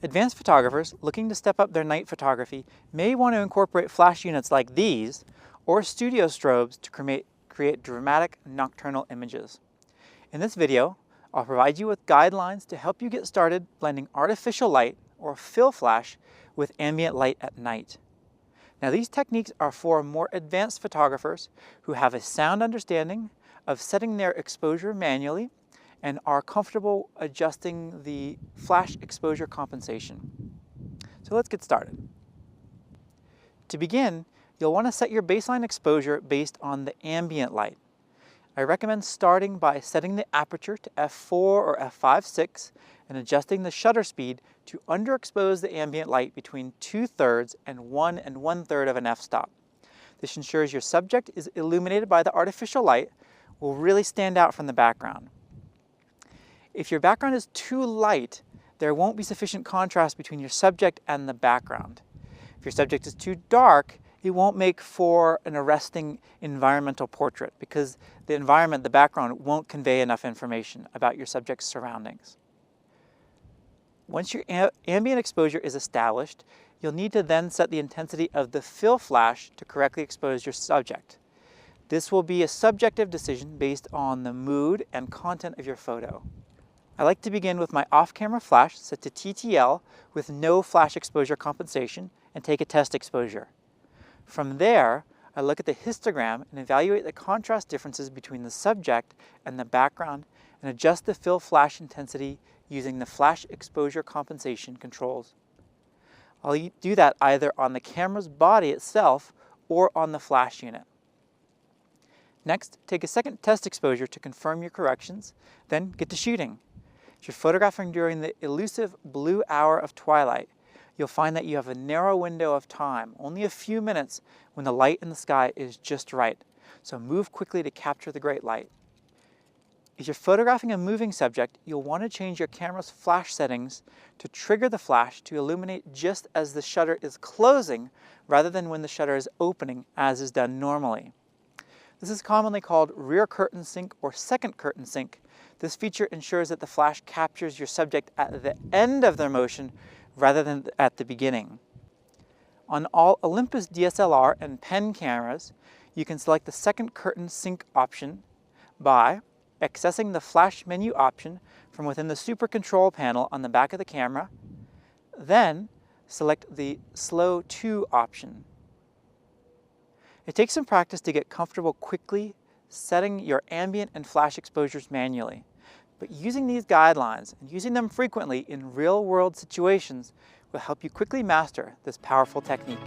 Advanced photographers looking to step up their night photography may want to incorporate flash units like these or studio strobes to create dramatic nocturnal images. In this video, I'll provide you with guidelines to help you get started blending artificial light or fill flash with ambient light at night. Now, these techniques are for more advanced photographers who have a sound understanding of setting their exposure manually and are comfortable adjusting the flash exposure compensation. So let's get started. To begin, you'll want to set your baseline exposure based on the ambient light. I recommend starting by setting the aperture to f4 or f5.6 and adjusting the shutter speed to underexpose the ambient light between 2/3 and 1 1/3 of an f-stop. This ensures your subject is illuminated by the artificial light, will really stand out from the background. If your background is too light, there won't be sufficient contrast between your subject and the background. If your subject is too dark, it won't make for an arresting environmental portrait because the environment, the background, won't convey enough information about your subject's surroundings. Once your ambient exposure is established, you'll need to then set the intensity of the fill flash to correctly expose your subject. This will be a subjective decision based on the mood and content of your photo. I like to begin with my off-camera flash set to TTL with no flash exposure compensation and take a test exposure. From there, I look at the histogram and evaluate the contrast differences between the subject and the background and adjust the fill flash intensity using the flash exposure compensation controls. I'll do that either on the camera's body itself or on the flash unit. Next, take a second test exposure to confirm your corrections, then get to shooting. If you're photographing during the elusive blue hour of twilight, you'll find that you have a narrow window of time, only a few minutes, when the light in the sky is just right. So move quickly to capture the great light. If you're photographing a moving subject, you'll want to change your camera's flash settings to trigger the flash to illuminate just as the shutter is closing rather than when the shutter is opening, as is done normally. This is commonly called rear curtain sync or second curtain sync. This feature ensures that the flash captures your subject at the end of their motion rather than at the beginning. On all Olympus DSLR and pen cameras, you can select the second curtain sync option by accessing the flash menu option from within the super control panel on the back of the camera, then select the slow to option. It takes some practice to get comfortable quickly setting your ambient and flash exposures manually, but using these guidelines and using them frequently in real-world situations will help you quickly master this powerful technique.